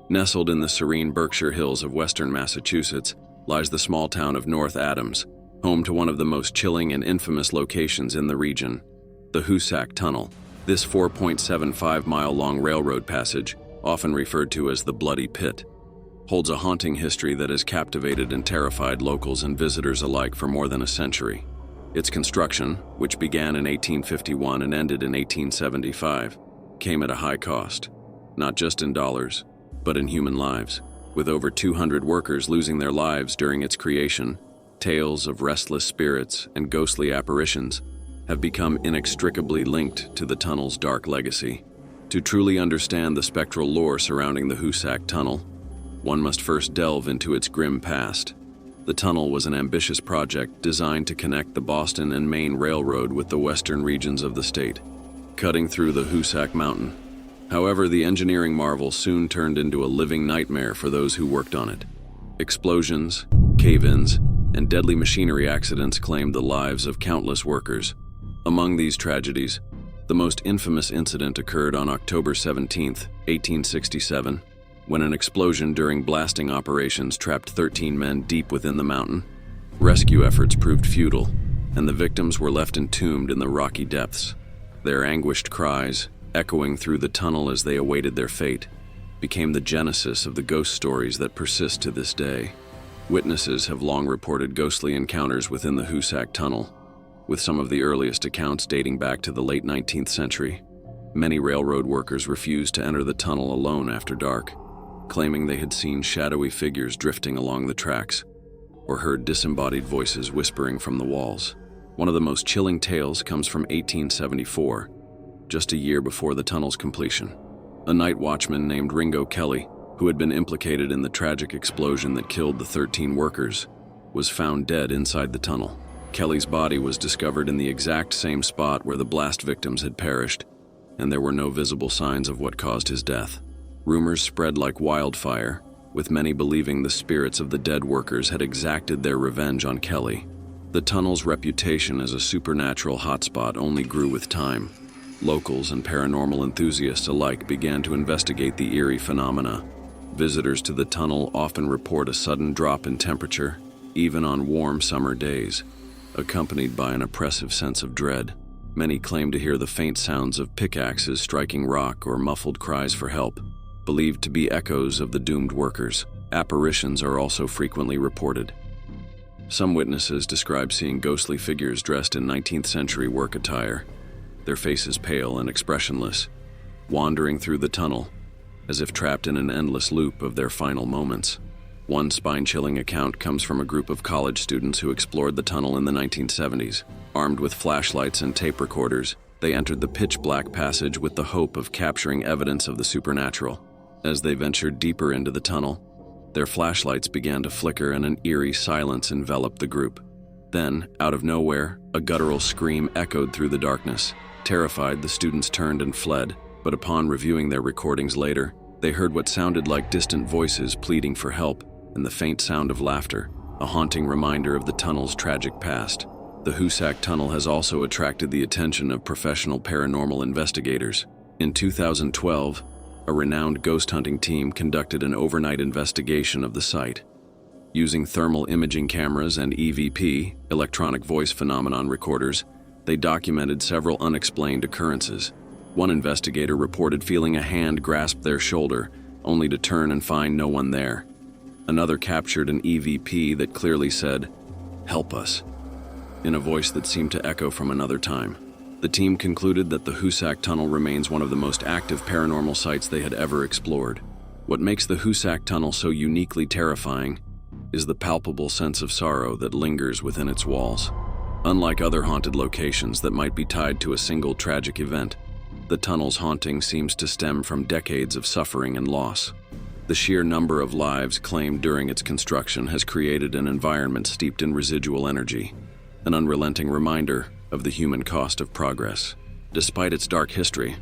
Nestled in the serene Berkshire Hills of western Massachusetts lies the small town of North Adams, home to one of the most chilling and infamous locations in the region, the Hoosac Tunnel. This 4.75-mile-long railroad passage, often referred to as the Bloody Pit, holds a haunting history that has captivated and terrified locals and visitors alike for more than a century. Its construction, which began in 1851 and ended in 1875, came at a high cost, not just in dollars, but in human lives. With over 200 workers losing their lives during its creation, tales of restless spirits and ghostly apparitions have become inextricably linked to the tunnel's dark legacy. To truly understand the spectral lore surrounding the Hoosac Tunnel, one must first delve into its grim past. The tunnel was an ambitious project designed to connect the Boston and Maine Railroad with the western regions of the state, cutting through the Hoosac Mountain. However, the engineering marvel soon turned into a living nightmare for those who worked on it. Explosions, cave-ins, and deadly machinery accidents claimed the lives of countless workers. Among these tragedies, the most infamous incident occurred on October 17, 1867, when an explosion during blasting operations trapped 13 men deep within the mountain. Rescue efforts proved futile, and the victims were left entombed in the rocky depths. Their anguished cries, echoing through the tunnel as they awaited their fate, became the genesis of the ghost stories that persist to this day. Witnesses have long reported ghostly encounters within the Hoosac Tunnel, with some of the earliest accounts dating back to the late 19th century. Many railroad workers refused to enter the tunnel alone after dark, claiming they had seen shadowy figures drifting along the tracks or heard disembodied voices whispering from the walls. One of the most chilling tales comes from 1874, just a year before the tunnel's completion. A night watchman named Ringo Kelly, who had been implicated in the tragic explosion that killed the 13 workers, was found dead inside the tunnel. Kelly's body was discovered in the exact same spot where the blast victims had perished, and there were no visible signs of what caused his death. Rumors spread like wildfire, with many believing the spirits of the dead workers had exacted their revenge on Kelly. The tunnel's reputation as a supernatural hotspot only grew with time. Locals and paranormal enthusiasts alike began to investigate the eerie phenomena. Visitors to the tunnel often report a sudden drop in temperature, even on warm summer days, accompanied by an oppressive sense of dread. Many claim to hear the faint sounds of pickaxes striking rock or muffled cries for help, believed to be echoes of the doomed workers. Apparitions are also frequently reported. Some witnesses describe seeing ghostly figures dressed in 19th century work attire, their faces pale and expressionless, wandering through the tunnel, as if trapped in an endless loop of their final moments. One spine-chilling account comes from a group of college students who explored the tunnel in the 1970s. Armed with flashlights and tape recorders, they entered the pitch-black passage with the hope of capturing evidence of the supernatural. As they ventured deeper into the tunnel, their flashlights began to flicker and an eerie silence enveloped the group. Then, out of nowhere, a guttural scream echoed through the darkness. Terrified, the students turned and fled, but upon reviewing their recordings later, they heard what sounded like distant voices pleading for help and the faint sound of laughter, a haunting reminder of the tunnel's tragic past. The Hoosac Tunnel has also attracted the attention of professional paranormal investigators. In 2012, a renowned ghost hunting team conducted an overnight investigation of the site. Using thermal imaging cameras and EVP, electronic voice phenomenon recorders, they documented several unexplained occurrences. One investigator reported feeling a hand grasp their shoulder, only to turn and find no one there. Another captured an EVP that clearly said, "Help us," in a voice that seemed to echo from another time. The team concluded that the Hoosac Tunnel remains one of the most active paranormal sites they had ever explored. What makes the Hoosac Tunnel so uniquely terrifying is the palpable sense of sorrow that lingers within its walls. Unlike other haunted locations that might be tied to a single tragic event, the tunnel's haunting seems to stem from decades of suffering and loss. The sheer number of lives claimed during its construction has created an environment steeped in residual energy, an unrelenting reminder of the human cost of progress. Despite its dark history,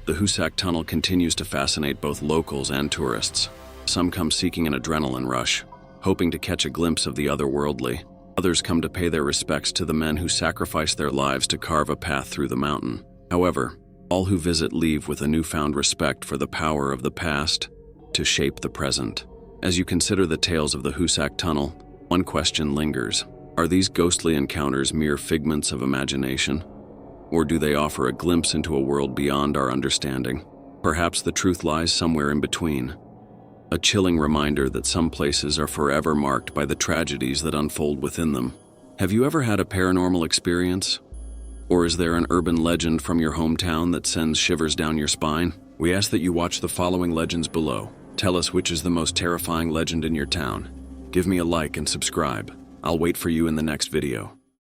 the Hoosac Tunnel continues to fascinate both locals and tourists. Some come seeking an adrenaline rush, hoping to catch a glimpse of the otherworldly. Others come to pay their respects to the men who sacrificed their lives to carve a path through the mountain. However, all who visit leave with a newfound respect for the power of the past to shape the present. As you consider the tales of the Hoosac Tunnel, one question lingers. Are these ghostly encounters mere figments of imagination? Or do they offer a glimpse into a world beyond our understanding? Perhaps the truth lies somewhere in between. A chilling reminder that some places are forever marked by the tragedies that unfold within them. Have you ever had a paranormal experience? Or is there an urban legend from your hometown that sends shivers down your spine? We ask that you watch the following legends below. Tell us which is the most terrifying legend in your town. Give me a like and subscribe. I'll wait for you in the next video.